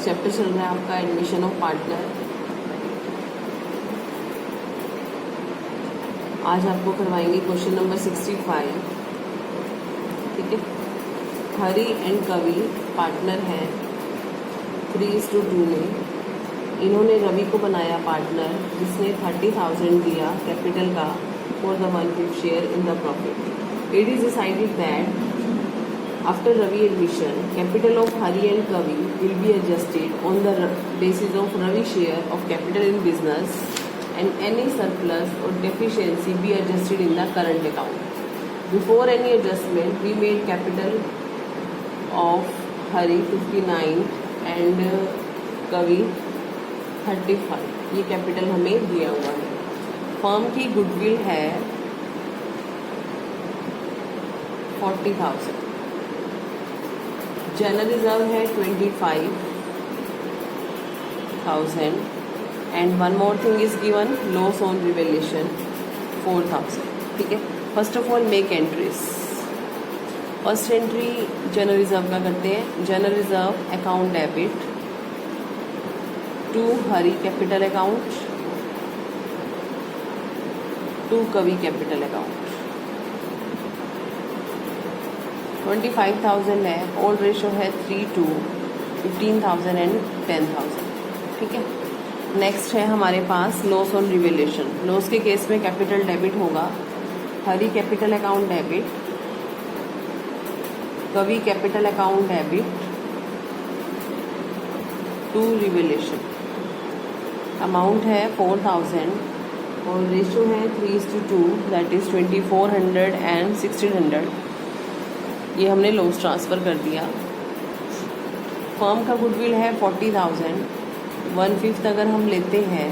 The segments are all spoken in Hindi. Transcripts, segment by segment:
चैप्टर चल रहा है आपका एडमिशन ऑफ पार्टनर। आज आपको करवाएंगे क्वेश्चन नंबर 65। ठीक है। हरी एंड कवि पार्टनर हैं 3:2 में। इन्होंने रवि को बनाया पार्टनर, जिसने 30,000 दिया कैपिटल का for the 1/5 share in the profit. It is decided that after Ravi admission, capital of Hari and Kavi will be adjusted on the basis of Ravi's share of capital in business, and any surplus or deficiency be adjusted in the current account. Before any adjustment, we made capital of Hari 59 and Kavi 35. ये कैपिटल हमें दिया हुआ है। फर्म की गुडविल है 40,000। जनरल रिजर्व है 25,000 and one more thing is given, loss on revaluation 4,000। ठीक है। First of all make entries. First entry general reserve का करते हैं। General reserve account debit to Hari capital account to Kavi capital account. 25,000 है, ओल्ड रेशो है 3:2, 15,000 एंड 10,000। ठीक है। नेक्स्ट है हमारे पास लॉस ऑन रिवेल्यूशन। लॉस के केस में कैपिटल डेबिट होगा, Hari capital account debit, Kavi capital account debit to revaluation. Amount है 4,000 और रेशो है 3:2, दैट इज 2,400 एंड 1,600। ये हमने लॉस ट्रांसफ़र कर दिया। फर्म का गुडविल है 40,000। 1/5 अगर हम लेते हैं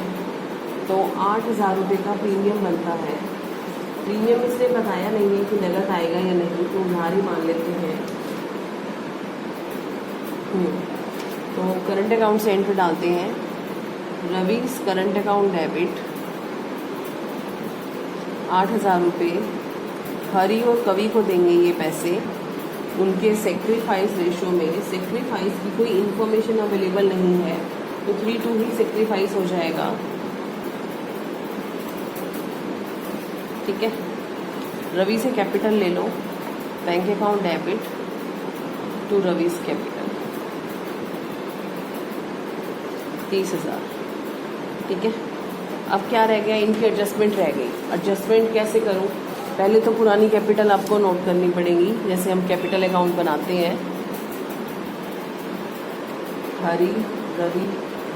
तो 8,000 रुपये का प्रीमियम बनता है। प्रीमियम इसलिए बताया नहीं है कि नगद आएगा या नहीं, तो उधार ही मान लेते हैं। तो करंट अकाउंट से एंट्री डालते हैं। रवीज करंट अकाउंट डेबिट 8,000 रुपये। हरी और कवि को देंगे ये पैसे। उनके सेक्रीफाइस रेशो में सेक्रीफाइस की कोई इन्फॉर्मेशन अवेलेबल नहीं है, तो 3:2 ही सेक्रीफाइस हो जाएगा। ठीक है। रवि से कैपिटल ले लो, bank account debit to Ravi's capital 30,000। ठीक है। अब क्या रह गया, इनकी एडजस्टमेंट रह गई। एडजस्टमेंट कैसे करूं? पहले तो पुरानी कैपिटल आपको नोट करनी पड़ेगी, जैसे हम कैपिटल अकाउंट बनाते हैं। हरी रवि,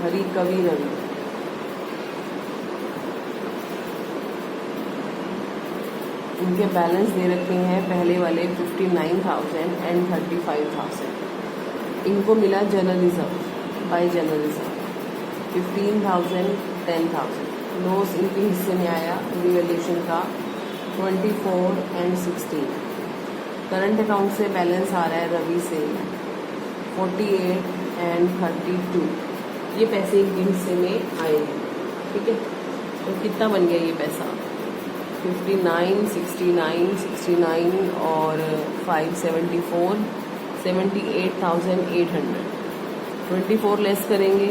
हरी कवि रवि। इनके बैलेंस दे रखे हैं पहले वाले 59,000 एंड 35,000। इनको मिला general reserve bye general reserve 15,000 10,000। Loss इनके हिस्से में आया रिवेल्यूशन का 24 एंड 16। करंट अकाउंट से बैलेंस आ रहा है रवि से 48 एंड 32। ये पैसे इनके हिस्से में आए हैं। ठीक है। तो कितना बन गया ये पैसा? 59, 69 और 574, 78,800। 24 लेस करेंगे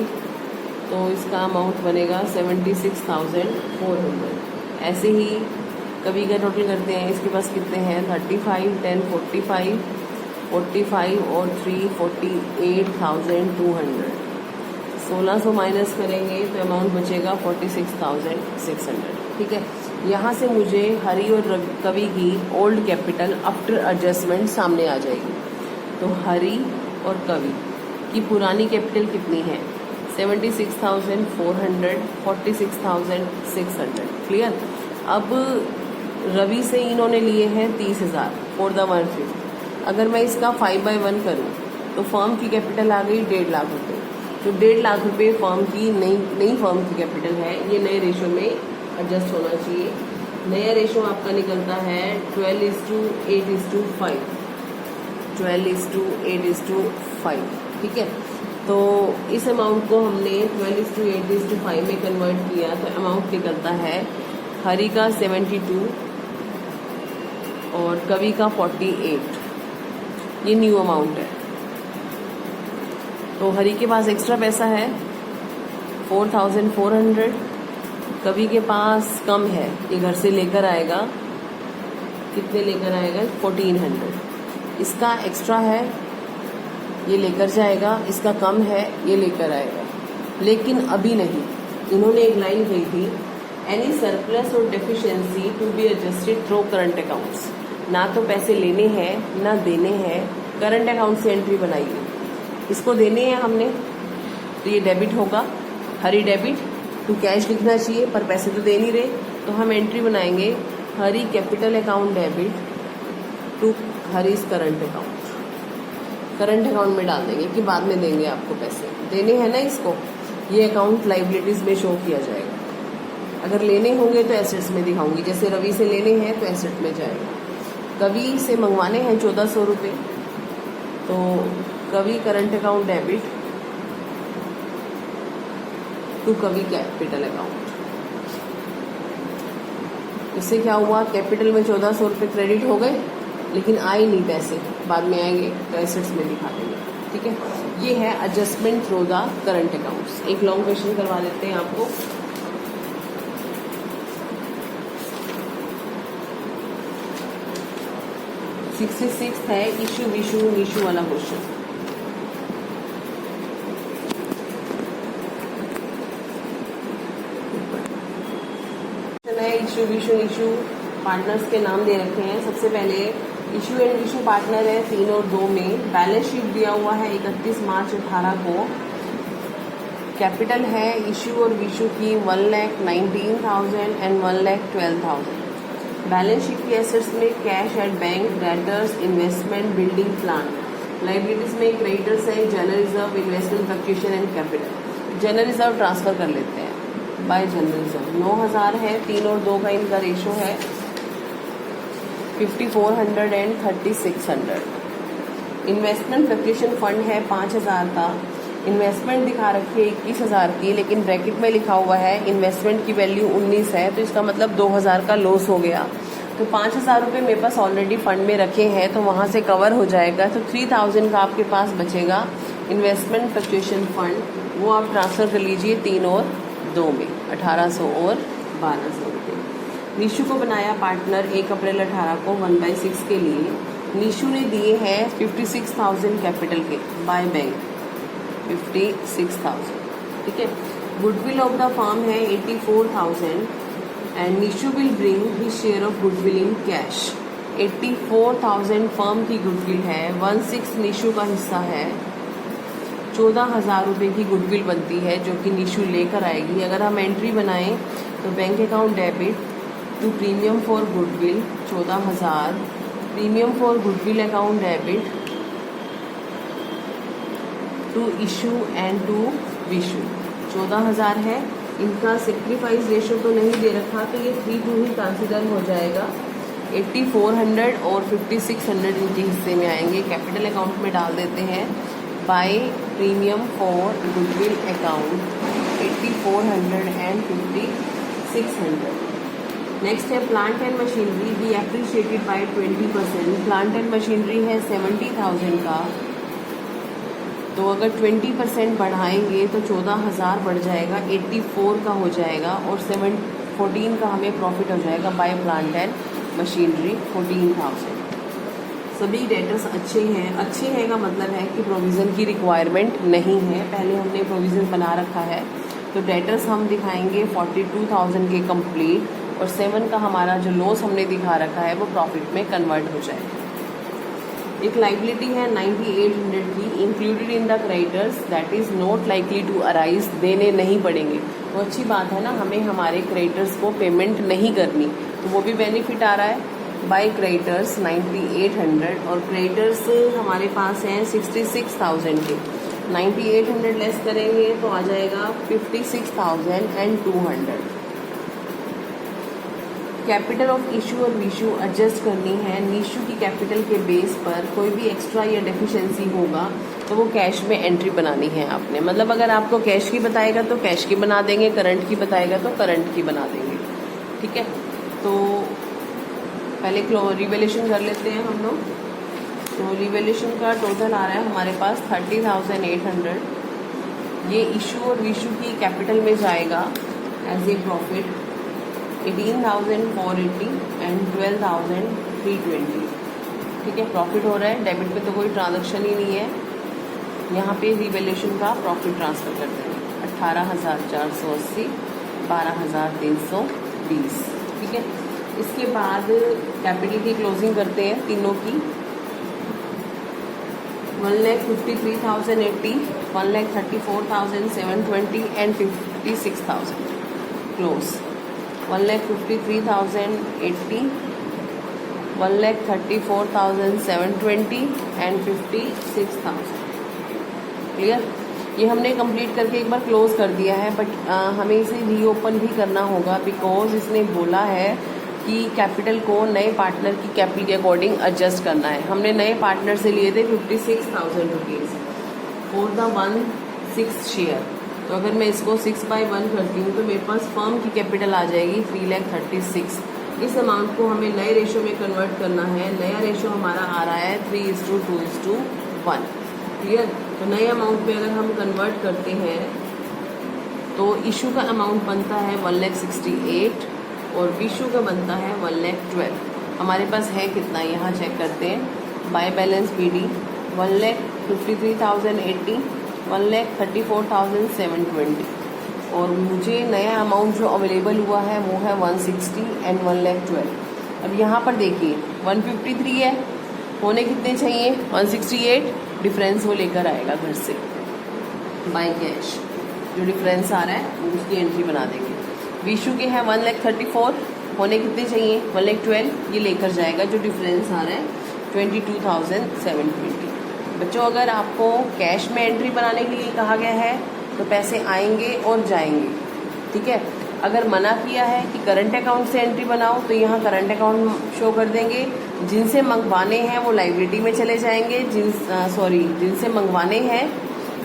तो इसका अमाउंट बनेगा 76,400। ऐसे ही कभी का टोटल करते हैं। इसके पास कितने हैं? 35, 10, 45, 45 और 3, 48,200। 1600 माइनस करेंगे तो अमाउंट बचेगा 46,600। ठीक है। यहाँ से मुझे हरी और कवि की ओल्ड कैपिटल आफ्टर एडजस्टमेंट सामने आ जाएगी। तो हरी और कवि की पुरानी कैपिटल कितनी है? 76,400, 46,600। क्लियर। अब रवि से इन्होंने लिए हैं 30,000 फॉर द 1/5। अगर मैं इसका 5/1 करूं तो फर्म की कैपिटल आ गई 1.5 लाख रुपये। तो 1.5 लाख रुपये फर्म की नई फर्म की कैपिटल है। ये नए रेशो में एडजस्ट होना चाहिए। नया रेशो आपका निकलता है 12:8:5। 12:8:5। ठीक है। तो इस अमाउंट को हमने 12:8:5 में कन्वर्ट किया तो अमाउंट निकलता है हरी का 72 और कवि का 48। ये न्यू अमाउंट है। तो हरी के पास एक्स्ट्रा पैसा है 4400, कवि के पास कम है, ये घर से लेकर आएगा, कितने लेकर आएगा 1400, इसका एक्स्ट्रा है ये लेकर जाएगा, इसका कम है ये लेकर आएगा। लेकिन अभी नहीं, इन्होंने एक लाइन कही थी, any surplus or deficiency to be adjusted through current accounts. ना तो पैसे लेने हैं ना देने हैं, करंट अकाउंट से एंट्री बनाइए। इसको देने हैं हमने तो ये डेबिट होगा, हरी डेबिट टू कैश लिखना चाहिए पर पैसे तो दे नहीं रहे, तो हम एंट्री बनाएंगे Hari capital account debit to Hari's current account. Current account में डाल देंगे कि बाद में देंगे आपको पैसे, देने हैं ना इसको, ये अकाउंट लाइबिलिटीज में शो किया जाएगा। अगर लेने होंगे तो एसेट्स में दिखाऊंगी, जैसे रवि से लेने हैं तो एसेट में जाएगा। कवि से मंगवाने हैं 1400 रुपये, तो कवि current account debit to Kavi capital account. इससे क्या हुआ, कैपिटल में 1400 रुपये क्रेडिट हो गए, लेकिन आए नहीं पैसे, बाद में आएंगे तो एसेट्स में दिखा देंगे। ठीक है, ये है adjustment through the current accounts. एक लॉन्ग क्वेश्चन करवा देते हैं आपको। सिक्स है इशू विशु निशु वाला question. Issue Vishu Nishu partners के नाम दे रखे हैं। सबसे पहले इशू एंड विशु पार्टनर है 3 और 2 में। बैलेंस शीट दिया हुआ है 31 मार्च 18 को। कैपिटल है इशू और विशु की 1,19,000 एंड 1,12,000। बैलेंस शीट की एसेट्स में cash at bank, debtors, investment, building, plant. Liabilities में क्रेडिटर्स है general reserve, investment, fluctuation and capital. General reserve transfer कर लेते हैं बाय जनरल रिजर्व। 9,000 है, 3 और 2 का इनका रेशो है 5400 एंड 3600। इन्वेस्टमेंट फ्लक्चुएशन फंड है 5000 का। इन्वेस्टमेंट दिखा रखी है 21,000 की, लेकिन ब्रैकेट में लिखा हुआ है इन्वेस्टमेंट की वैल्यू 19 है, तो इसका मतलब 2,000 का लॉस हो गया। तो 5,000 रुपये मेरे पास ऑलरेडी फंड में रखे हैं, तो वहाँ से कवर हो जाएगा। तो 3,000 का आपके पास बचेगा इन्वेस्टमेंट फ्लक्चुएशन फंड, वो आप ट्रांसफ़र कर लीजिए 3 और 2 में, 1800 और 1200 रुपये। निशु को बनाया पार्टनर 1 अप्रैल 18 को 1/6 के लिए। निशु ने दिए हैं 56,000 कैपिटल के बाय बैंक, 56,000। ठीक है, गुडविल ऑफ द फर्म है 84,000 and Nishu will bring his share of goodwill in cash. 84,000 firm की गुडविल है, 1/6 निशु का हिस्सा है। 14,000 रुपये की गुडविल बनती है जो कि निशु लेकर आएगी। अगर हम एंट्री बनाएं तो bank account debit to premium for goodwill 14,000, premium for goodwill account debit to Ishu and to Vishu 14,000 है। इनका सेक्रीफाइस रेशो तो नहीं दे रखा, तो ये 3-2 ही कंसिडर हो जाएगा। 8400 और 5600 इनके हिस्से में आएंगे। कैपिटल अकाउंट में डाल देते हैं by premium for goodwill account 8400 and 5600। Next है plant and machinery be appreciated by 20%। Plant and machinery है 70,000 का, तो अगर 20% बढ़ाएंगे तो 14,000 बढ़ जाएगा, 84 का हो जाएगा और 14 का हमें प्रॉफिट हो जाएगा बाय प्लांट एंड मशीनरी 14,000। सभी डेटर्स अच्छे हैं। अच्छे हैं का मतलब है कि प्रोविज़न की रिक्वायरमेंट नहीं है, पहले हमने प्रोविज़न बना रखा है। तो डेटर्स हम दिखाएंगे 42,000 के कंप्लीट, और 7 का हमारा जो लॉस हमने दिखा रखा है वो प्रॉफिट में कन्वर्ट हो जाएगा। एक लाइबिलिटी है 9800 की, included in the creditors that is not likely to arise, देने नहीं पड़ेंगे। तो अच्छी बात है ना, हमें हमारे क्रेडिटर्स को पेमेंट नहीं करनी, तो वो भी बेनिफिट आ रहा है। बाय क्रेडिटर्स 9800 और क्रेडिटर्स हमारे पास हैं 66,000 के। 9800 लेस करेंगे तो आ जाएगा 56,200। कैपिटल ऑफ इशू और विशु एडजस्ट करनी है। निशु की कैपिटल के बेस पर कोई भी एक्स्ट्रा या डेफिशिएंसी होगा तो वो कैश में एंट्री बनानी है आपने। मतलब अगर आपको कैश की बताएगा तो कैश की बना देंगे, करंट की बताएगा तो करंट की बना देंगे। ठीक है, तो पहले रिवैल्यूएशन कर लेते हैं हम लोग। तो रिवैल्यूएशन का टोटल आ रहा है हमारे पास 30,800। ये इशू और विशू की कैपिटल में जाएगा एज ए प्रॉफिट 18,480 एंड 12,320। ठीक है, प्रॉफिट हो रहा है, डेबिट पे तो कोई ट्रांजैक्शन ही नहीं है। यहाँ पे रिवैल्यूएशन का प्रॉफिट ट्रांसफ़र करते हैं 18,480, 12,320। ठीक है, इसके बाद कैपिटल की क्लोजिंग करते हैं तीनों की। 1,53,080, 1,34,720 एंड 56,000 क्लोज। 1,53,080, 1,34,720 एंड 56,000। क्लियर? ये हमने कंप्लीट करके एक बार क्लोज कर दिया है, बट हमें इसे रीओपन भी करना होगा बिकॉज इसने बोला है कि कैपिटल को नए पार्टनर की कैपिटल के अकॉर्डिंग एडजस्ट करना है। हमने नए पार्टनर से लिए थे 56,000 रुपीज़ फॉर द 1/6 शेयर। तो अगर मैं इसको 6/1 करती हूँ तो मेरे पास फर्म की कैपिटल आ जाएगी 3,36,000। इस अमाउंट को हमें नए रेशो में कन्वर्ट करना है। नया रेशो हमारा आ रहा है 3:2:1। क्लियर? तो नए अमाउंट में अगर हम कन्वर्ट करते हैं तो इशू का अमाउंट बनता है 1,68,000 और विशू का बनता है 1,12,000। हमारे पास है कितना, यहाँ चेक करते हैं। बाय बैलेंस BD 1,53,080, 1,34,720 और मुझे नया अमाउंट जो अवेलेबल हुआ है वो है 160 एंड 1,12,000। अब यहाँ पर देखिए 153 है, होने कितने चाहिए 168, डिफरेंस वो लेकर आएगा घर से बाय कैश। जो डिफरेंस आ रहा है उसकी एंट्री बना देंगे। विशु के हैं 1,34,000, होने कितने चाहिए 1,12,000, ये लेकर जाएगा। जो डिफरेंस आ रहा है 22,720। बच्चों, अगर आपको कैश में एंट्री बनाने के लिए कहा गया है तो पैसे आएंगे और जाएंगे। ठीक है, अगर मना किया है कि करंट अकाउंट से एंट्री बनाओ तो यहाँ करंट अकाउंट शो कर देंगे। जिनसे मंगवाने हैं वो लाइबिलिटी में चले जाएंगे, जिनसे मंगवाने हैं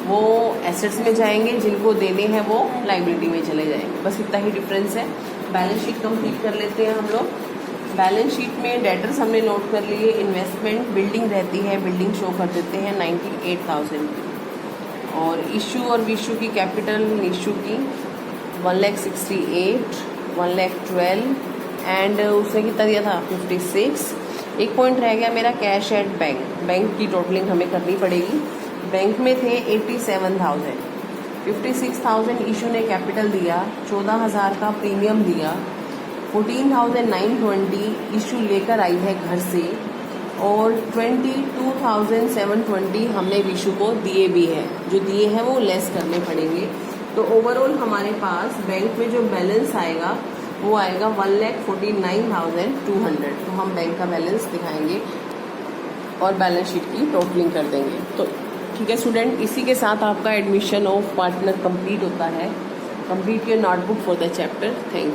वो एसेट्स में जाएंगे, जिनको देने हैं वो लाइबिलिटी में चले जाएंगे। बस इतना ही डिफरेंस है। बैलेंस शीट कंप्लीट कर लेते हैं हम लोग। बैलेंस शीट में डेटर्स हमने नोट कर लिए। इन्वेस्टमेंट बिल्डिंग रहती है, बिल्डिंग शो कर देते हैं 98,000 और इशू और विशू की कैपिटल इशू की 1,68,000, 1,12,000 एंड उसने कितना दिया था 56। एक पॉइंट रह गया मेरा कैश एट बैंक। बैंक की टोटलिंग हमें करनी पड़ेगी। बैंक में थे 87,000, 56,000 इशू ने कैपिटल दिया, 14,000 का प्रीमियम दिया, 14,920 इशू लेकर आई है घर से और 22,720 हमने विशु को दिए भी हैं। जो दिए हैं वो लेस करने पड़ेंगे। तो ओवरऑल हमारे पास बैंक में जो बैलेंस आएगा वो आएगा 1,49,200। तो हम बैंक का बैलेंस दिखाएंगे और बैलेंस शीट की टोटलिंग कर देंगे। तो ठीक है स्टूडेंट, इसी के साथ आपका एडमिशन ऑफ पार्टनर कंप्लीट होता है। Complete your notebook for the chapter. Thank you.